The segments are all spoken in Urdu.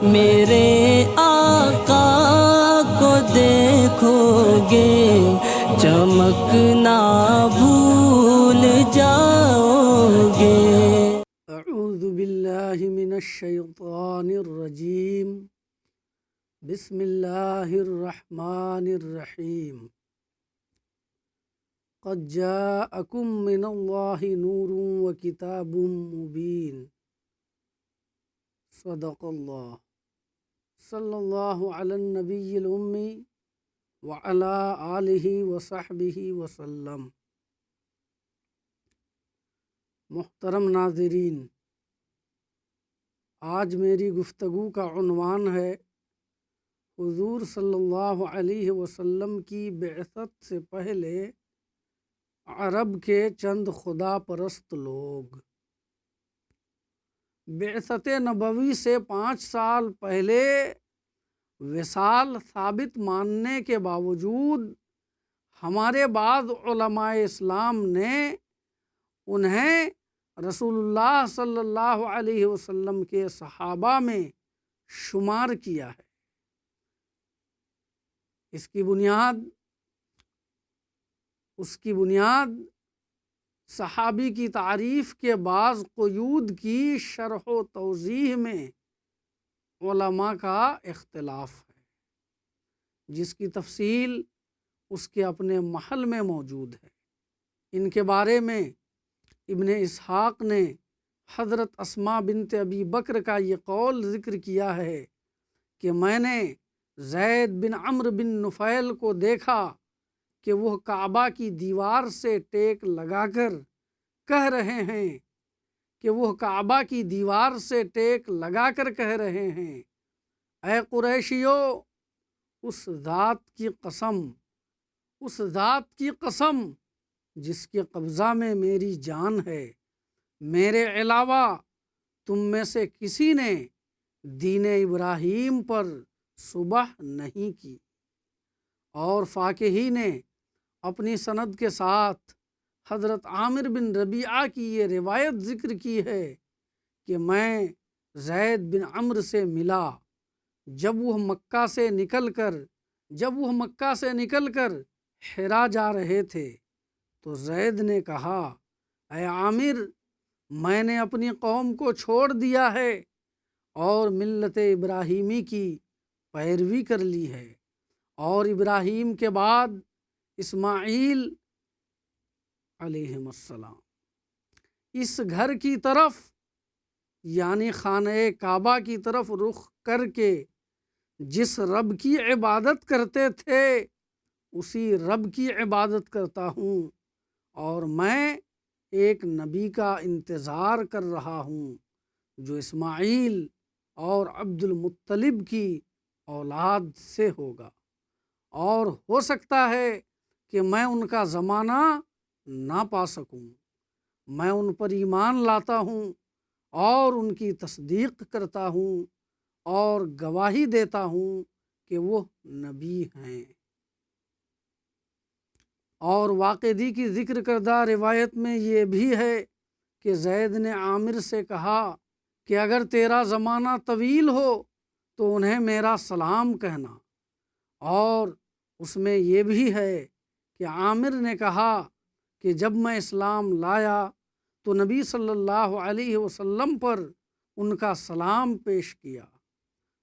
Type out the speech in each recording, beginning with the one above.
میرے آقا کو دیکھو گے چمکنا بھول جاؤ گے۔ اعوذ باللہ من الشیطان الرجیم، بسم اللہ الرحمن الرحیم۔ قد جاءکم من اللہ نور وکتاب مبین۔ صدق اللہ۔ صلی اللہ علی النبی الامی وعلی آلہ وصحبہ وسلم۔ محترم ناظرین، آج میری گفتگو کا عنوان ہے حضور صلی اللہ علیہ وسلم کی بعثت سے پہلے عرب کے چند خدا پرست لوگ۔ بعثت نبوی سے 5 سال پہلے وصال ثابت ماننے کے باوجود ہمارے بعض علماء اسلام نے انہیں رسول اللہ صلی اللہ علیہ وسلم کے صحابہ میں شمار کیا ہے۔ اس کی بنیاد صحابی کی تعریف کے بعض قیود کی شرح و توضیح میں علماء کا اختلاف ہے، جس کی تفصیل اس کے اپنے محل میں موجود ہے۔ ان کے بارے میں ابن اسحاق نے حضرت اسماء بنت ابی بکر کا یہ قول ذکر کیا ہے کہ میں نے زید بن عمرو بن نفیل کو دیکھا کہ وہ کعبہ کی دیوار سے ٹیک لگا کر کہہ رہے ہیں اے قریشیو، اس ذات کی قسم جس کے قبضہ میں میری جان ہے، میرے علاوہ تم میں سے کسی نے دین ابراہیم پر صبح نہیں کی۔ اور فاقہی نے اپنی سند کے ساتھ حضرت عامر بن ربیعہ کی یہ روایت ذکر کی ہے کہ میں زید بن عمرو سے ملا جب وہ مکہ سے نکل کر حرا جا رہے تھے، تو زید نے کہا اے عامر، میں نے اپنی قوم کو چھوڑ دیا ہے اور ملت ابراہیمی کی پیروی کر لی ہے، اور ابراہیم کے بعد اسماعیل علیہ السلام اس گھر کی طرف یعنی خانہ کعبہ کی طرف رخ کر کے جس رب کی عبادت کرتے تھے اسی رب کی عبادت کرتا ہوں، اور میں ایک نبی کا انتظار کر رہا ہوں جو اسماعیل اور عبد المطلب کی اولاد سے ہوگا، اور ہو سکتا ہے کہ میں ان کا زمانہ نہ پا سکوں۔ میں ان پر ایمان لاتا ہوں اور ان کی تصدیق کرتا ہوں اور گواہی دیتا ہوں کہ وہ نبی ہیں۔ اور واقعی کی ذکر کردہ روایت میں یہ بھی ہے کہ زید نے عامر سے کہا کہ اگر تیرا زمانہ طویل ہو تو انہیں میرا سلام کہنا، اور اس میں یہ بھی ہے کہ عامر نے کہا کہ جب میں اسلام لایا تو نبی صلی اللہ علیہ وسلم پر ان کا سلام پیش کیا،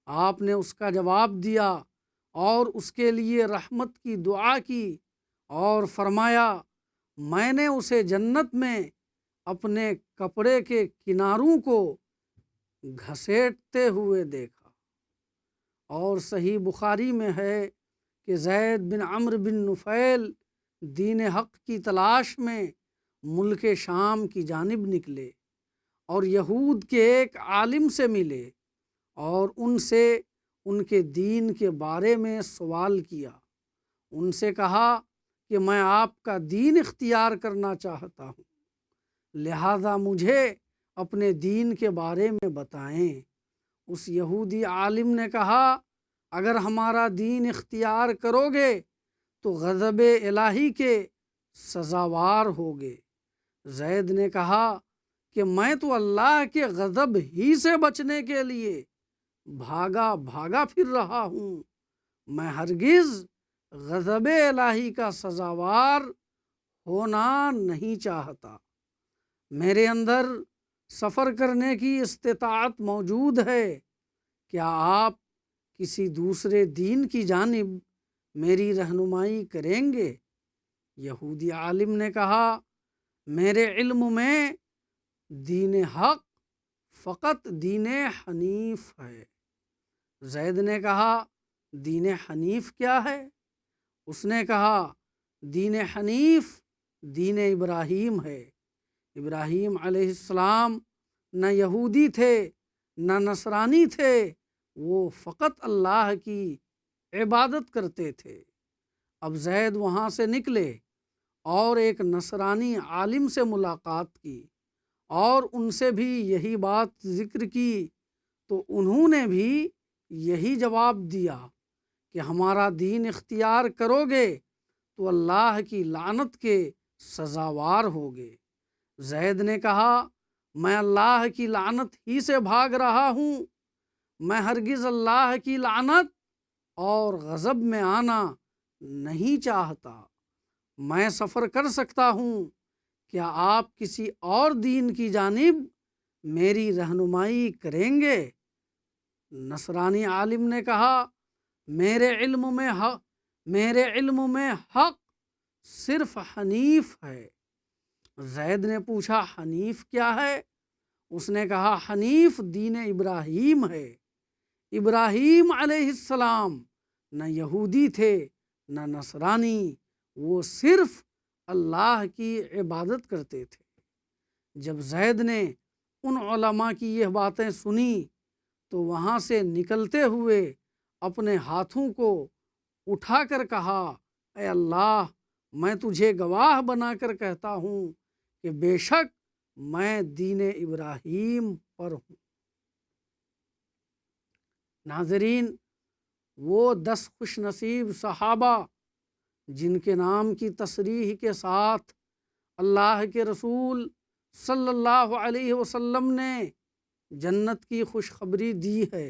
آپ نے اس کا جواب دیا اور اس کے لیے رحمت کی دعا کی، اور فرمایا میں نے اسے جنت میں اپنے کپڑے کے کناروں کو گھسیٹتے ہوئے دیکھا۔ اور صحیح بخاری میں ہے کہ زید بن عمرو بن نفیل دین حق کی تلاش میں ملک شام کی جانب نکلے اور یہود کے ایک عالم سے ملے اور ان سے ان کے دین کے بارے میں سوال کیا۔ ان سے کہا کہ میں آپ کا دین اختیار کرنا چاہتا ہوں، لہذا مجھے اپنے دین کے بارے میں بتائیں۔ اس یہودی عالم نے کہا اگر ہمارا دین اختیار کرو گے تو غضب الہی کے سزاوار ہوگے۔ زید نے کہا کہ میں تو اللہ کے غضب ہی سے بچنے کے لیے بھاگا بھاگا پھر رہا ہوں، میں ہرگز غضب الہی کا سزاوار ہونا نہیں چاہتا۔ میرے اندر سفر کرنے کی استطاعت موجود ہے، کیا آپ کسی دوسرے دین کی جانب میری رہنمائی کریں گے؟ یہودی عالم نے کہا، میرے علم میں دین حق فقط دین حنیف ہے۔ زید نے کہا، دین حنیف کیا ہے؟ اس نے کہا، دین حنیف دین ابراہیم ہے۔ ابراہیم علیہ السلام نہ یہودی تھے نہ نصرانی تھے، وہ فقط اللہ کی عبادت کرتے تھے۔ اب زید وہاں سے نکلے اور ایک نصرانی عالم سے ملاقات کی اور ان سے بھی یہی بات ذکر کی، تو انہوں نے بھی یہی جواب دیا کہ ہمارا دین اختیار کرو گے تو اللہ کی لعنت کے سزاوار ہوگے۔ زید نے کہا، میں اللہ کی لعنت ہی سے بھاگ رہا ہوں، میں ہرگز اللہ کی لعنت اور غضب میں آنا نہیں چاہتا۔ میں سفر کر سکتا ہوں، کیا آپ کسی اور دین کی جانب میری رہنمائی کریں گے؟ نصرانی عالم نے کہا، میرے علم میں حق صرف حنیف ہے۔ زید نے پوچھا، حنیف کیا ہے؟ اس نے کہا، حنیف دین ابراہیم ہے۔ ابراہیم علیہ السلام نہ یہودی تھے نہ نصرانی، وہ صرف اللہ کی عبادت کرتے تھے۔ جب زید نے ان علماء کی یہ باتیں سنی تو وہاں سے نکلتے ہوئے اپنے ہاتھوں کو اٹھا کر کہا، اے اللہ، میں تجھے گواہ بنا کر کہتا ہوں کہ بے شک میں دین ابراہیم پر ہوں۔ ناظرین، وہ 10 خوش نصیب صحابہ جن کے نام کی تصریح کے ساتھ اللہ کے رسول صلی اللہ علیہ وسلم نے جنت کی خوشخبری دی ہے،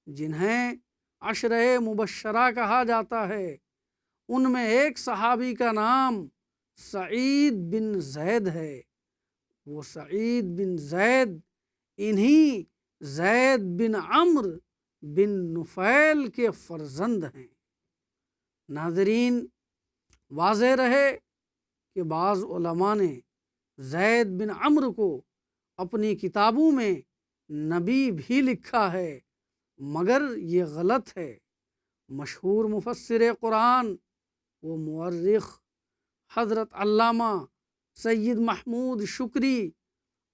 جنہیں عشرہ مبشرہ کہا جاتا ہے، ان میں ایک صحابی کا نام سعید بن زید ہے۔ وہ سعید بن زید انہی زید بن عمرو بن نفیل کے فرزند ہیں۔ ناظرین، واضح رہے کہ بعض علماء نے زید بن عمرو کو اپنی کتابوں میں نبی بھی لکھا ہے، مگر یہ غلط ہے۔ مشہور مفسر قرآن و مورخ حضرت علامہ سید محمود شکری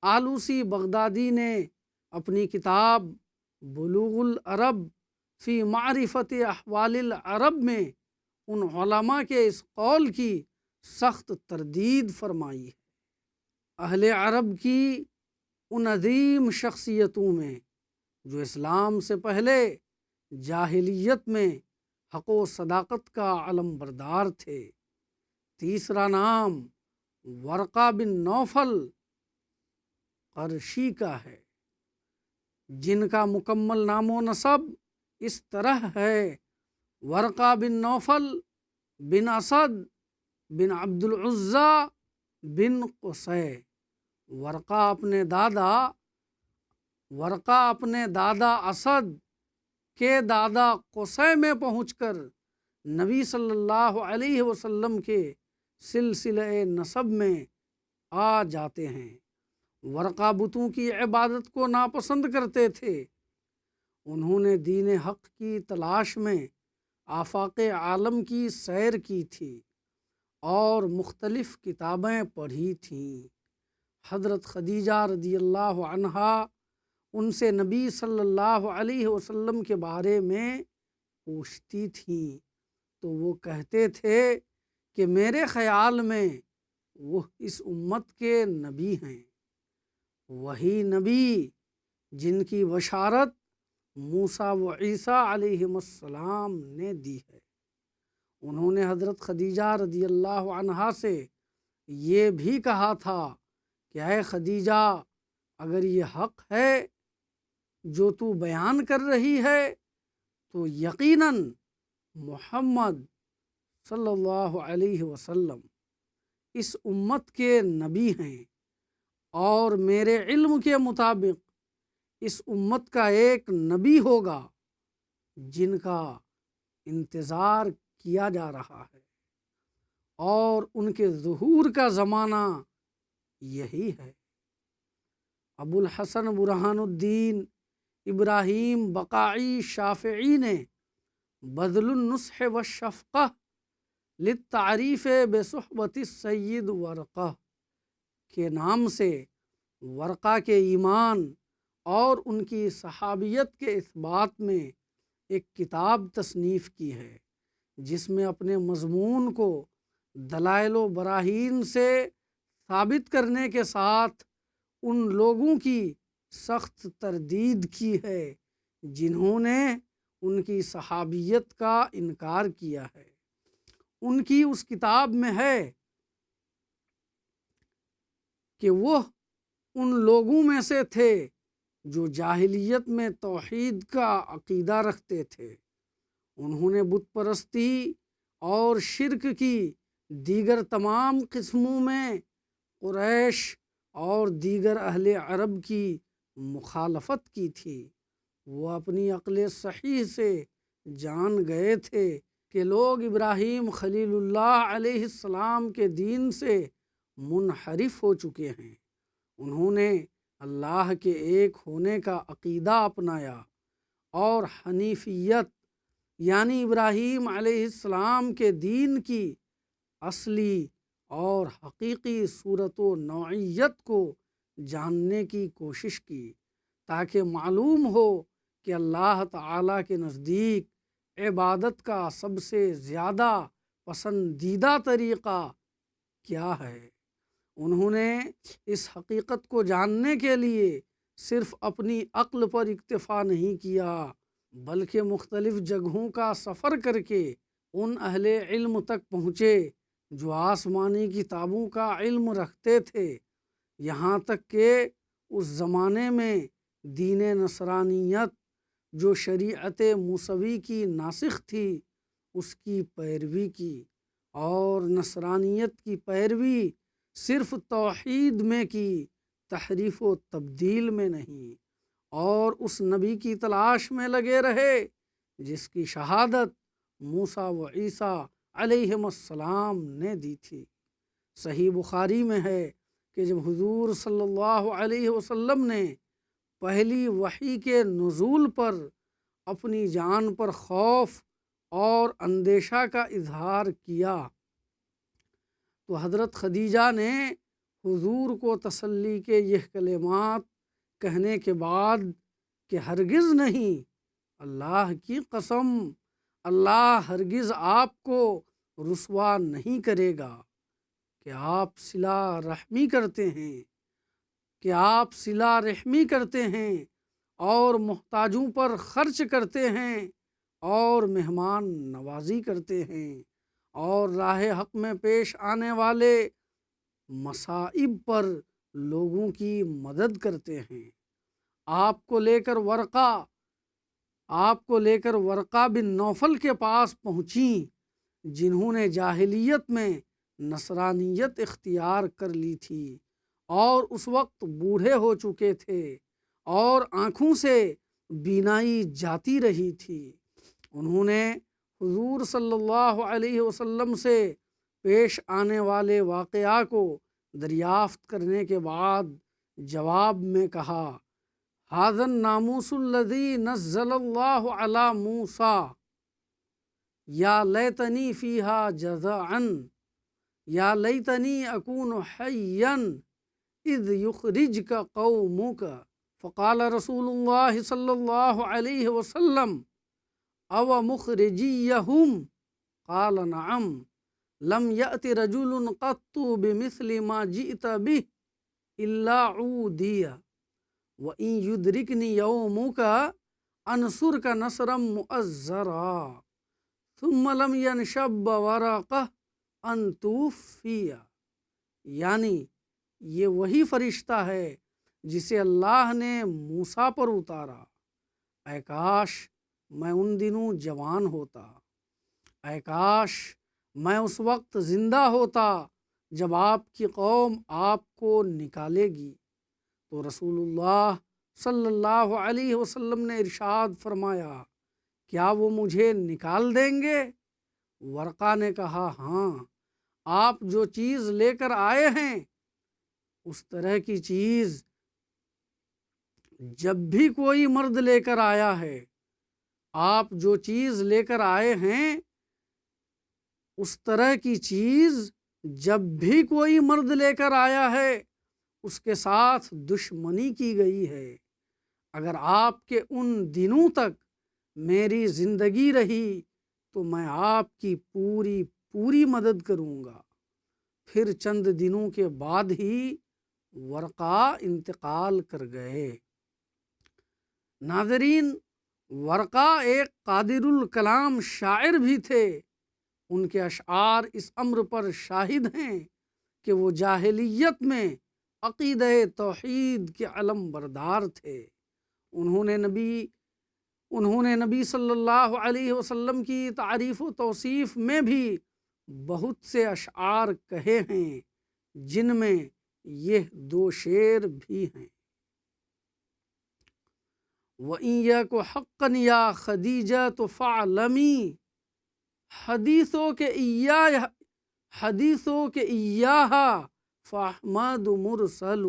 آلوسی بغدادی نے اپنی کتاب بلوغ العرب فی معرفت احوال العرب میں ان علماء کے اس قول کی سخت تردید فرمائی ہے۔ اہل عرب کی ان عظیم شخصیتوں میں جو اسلام سے پہلے جاہلیت میں حق و صداقت کا علم بردار تھے، تیسرا نام ورقہ بن نوفل قرشی کا ہے، جن کا مکمل نام و نسب اس طرح ہے: ورقہ بن نوفل بن اسد بن عبد العزیٰ بن قصی۔ ورقہ اپنے دادا اسد کے دادا قصی میں پہنچ کر نبی صلی اللہ علیہ وسلم کے سلسلہ نسب میں آ جاتے ہیں۔ ورقہ بتوں کی عبادت کو ناپسند کرتے تھے۔ انہوں نے دین حق کی تلاش میں آفاق عالم کی سیر کی تھی اور مختلف کتابیں پڑھی تھیں۔ حضرت خدیجہ رضی اللہ عنہا ان سے نبی صلی اللہ علیہ وسلم کے بارے میں پوچھتی تھیں تو وہ کہتے تھے کہ میرے خیال میں وہ اس امت کے نبی ہیں، وہی نبی جن کی بشارت موسیٰ و عیسیٰ علیہم السلام نے دی ہے۔ انہوں نے حضرت خدیجہ رضی اللہ عنہا سے یہ بھی کہا تھا کہ اے خدیجہ، اگر یہ حق ہے جو تو بیان کر رہی ہے تو یقیناً محمد صلی اللہ علیہ وسلم اس امت کے نبی ہیں، اور میرے علم کے مطابق اس امت کا ایک نبی ہوگا جن کا انتظار کیا جا رہا ہے، اور ان کے ظہور کا زمانہ یہی ہے۔ ابو الحسن برہان الدین ابراہیم بقاعی شافعی نے بذل النصح والشفقہ للتعریف بصحبت السید ورقہ کے نام سے ورقہ کے ایمان اور ان کی صحابیت کے اثبات میں ایک کتاب تصنیف کی ہے، جس میں اپنے مضمون کو دلائل و براہین سے ثابت کرنے کے ساتھ ان لوگوں کی سخت تردید کی ہے جنہوں نے ان کی صحابیت کا انکار کیا ہے۔ ان کی اس کتاب میں ہے کہ وہ ان لوگوں میں سے تھے جو جاہلیت میں توحید کا عقیدہ رکھتے تھے۔ انہوں نے بت پرستی اور شرک کی دیگر تمام قسموں میں قریش اور دیگر اہل عرب کی مخالفت کی تھی۔ وہ اپنی عقل صحیح سے جان گئے تھے کہ لوگ ابراہیم خلیل اللہ علیہ السلام کے دین سے منحرف ہو چکے ہیں۔ انہوں نے اللہ کے ایک ہونے کا عقیدہ اپنایا اور حنیفیت یعنی ابراہیم علیہ السلام کے دین کی اصلی اور حقیقی صورت و نوعیت کو جاننے کی کوشش کی، تاکہ معلوم ہو کہ اللہ تعالیٰ کے نزدیک عبادت کا سب سے زیادہ پسندیدہ طریقہ کیا ہے۔ انہوں نے اس حقیقت کو جاننے کے لیے صرف اپنی عقل پر اکتفا نہیں کیا، بلکہ مختلف جگہوں کا سفر کر کے ان اہل علم تک پہنچے جو آسمانی کتابوں کا علم رکھتے تھے، یہاں تک کہ اس زمانے میں دین نصرانیت جو شریعت موسوی کی ناسخ تھی اس کی پیروی کی، اور نصرانیت کی پیروی صرف توحید میں کی، تحریف و تبدیل میں نہیں، اور اس نبی کی تلاش میں لگے رہے جس کی شہادت موسیٰ و عیسیٰ علیہم السلام نے دی تھی۔ صحیح بخاری میں ہے کہ جب حضور صلی اللہ علیہ وسلم نے پہلی وحی کے نزول پر اپنی جان پر خوف اور اندیشہ کا اظہار کیا تو حضرت خدیجہ نے حضور کو تسلی کے یہ کلمات کہنے کے بعد کہ ہرگز نہیں، اللہ کی قسم، اللہ ہرگز آپ کو رسوا نہیں کرے گا کہ آپ صلہ رحمی کرتے ہیں اور محتاجوں پر خرچ کرتے ہیں اور مہمان نوازی کرتے ہیں اور راہ حق میں پیش آنے والے مصائب پر لوگوں کی مدد کرتے ہیں۔ آپ کو لے کر ورقہ بن نوفل کے پاس پہنچیں جنہوں نے جاہلیت میں نصرانیت اختیار کر لی تھی اور اس وقت بوڑھے ہو چکے تھے اور آنکھوں سے بینائی جاتی رہی تھی۔ انہوں نے حضور صلی اللہ علیہ وسلم سے پیش آنے والے واقعہ کو دریافت کرنے کے بعد جواب میں کہا، ھذا الناموس الذی نزل اللہ علی موسیٰ یا لیتنی فیہا جزعا یا لیتنی اکون حیا اذ یخرجک قومک فقال رسول اللہ صلی اللہ علیہ وسلم او مخرجیہم قال نعم لم یأت رجل قط بمثل ما جئت به الا عودی وَإِن يُدْرِكْنِي يَوْمُكَ أَنْصُرْكَ نَصْرًا مُؤَزَّرًا ثُمَّ لَمْ يَنْشَبَّ وَرَقَهُ أَنْ تُوفِّيَ، یعنی یہ وہی فرشتہ ہے جسے اللہ نے موسیٰ پر اتارا۔ اے کاش میں ان دنوں جوان ہوتا، اے کاش میں اس وقت زندہ ہوتا جب آپ کی قوم آپ کو نکالے گی۔ تو رسول اللہ صلی اللہ علیہ وسلم نے ارشاد فرمایا، کیا وہ مجھے نکال دیں گے؟ ورقہ نے کہا، ہاں، آپ جو چیز لے کر آئے ہیں اس طرح کی چیز جب بھی کوئی مرد لے کر آیا ہے، آپ جو چیز لے کر آئے ہیں اس طرح کی چیز جب بھی کوئی مرد لے کر آیا ہے اس کے ساتھ دشمنی کی گئی ہے۔ اگر آپ کے ان دنوں تک میری زندگی رہی تو میں آپ کی پوری مدد کروں گا۔ پھر چند دنوں کے بعد ہی ورقہ انتقال کر گئے۔ ناظرین، ورقہ ایک قادر الکلام شاعر بھی تھے۔ ان کے اشعار اس امر پر شاہد ہیں کہ وہ جاہلیت میں عقیدہ توحید کے علم بردار تھے۔ انہوں نے نبی صلی اللہ علیہ وسلم کی تعریف و توصیف میں بھی بہت سے اشعار کہے ہیں، جن میں یہ دو شعر بھی ہیں۔ وَإِن يَكُ حَقًّا يَا خَدِيجَةُ فَاعْلَمِي حدیثوں کے ایاہا فاحمد مرسل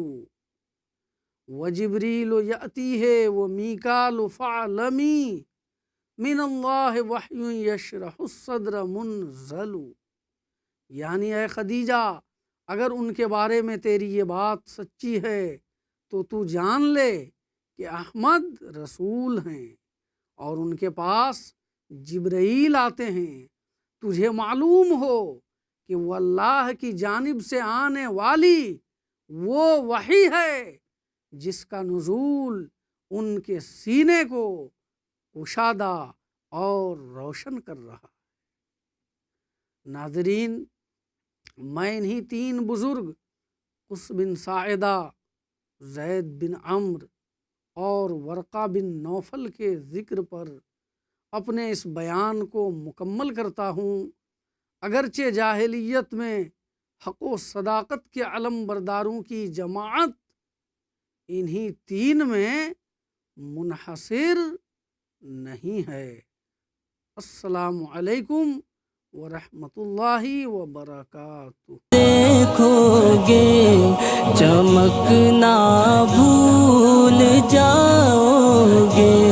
وجبریل یأتیہ ومیکال فاعلمی من اللہ وحی یشرح الصدر منزل۔ یعنی اے خدیجہ، اگر ان کے بارے میں تیری یہ بات سچی ہے تو جان لے کہ احمد رسول ہیں اور ان کے پاس جبرائیل آتے ہیں۔ تجھے معلوم ہو کہ وہ اللہ کی جانب سے آنے والی وہ وحی ہے جس کا نزول ان کے سینے کو کشادہ اور روشن کر رہا ہے۔ ناظرین، میں انہی تین بزرگ قس بن ساعدہ، زید بن عمرو اور ورقہ بن نوفل کے ذکر پر اپنے اس بیان کو مکمل کرتا ہوں۔ اگرچہ جاہلیت میں حق و صداقت کے علم برداروں کی جماعت انہی تین میں منحصر نہیں ہے۔ السلام علیکم ورحمۃ اللہ وبرکاتہ۔ دیکھو گے چمکنا بھول جاؤ گے۔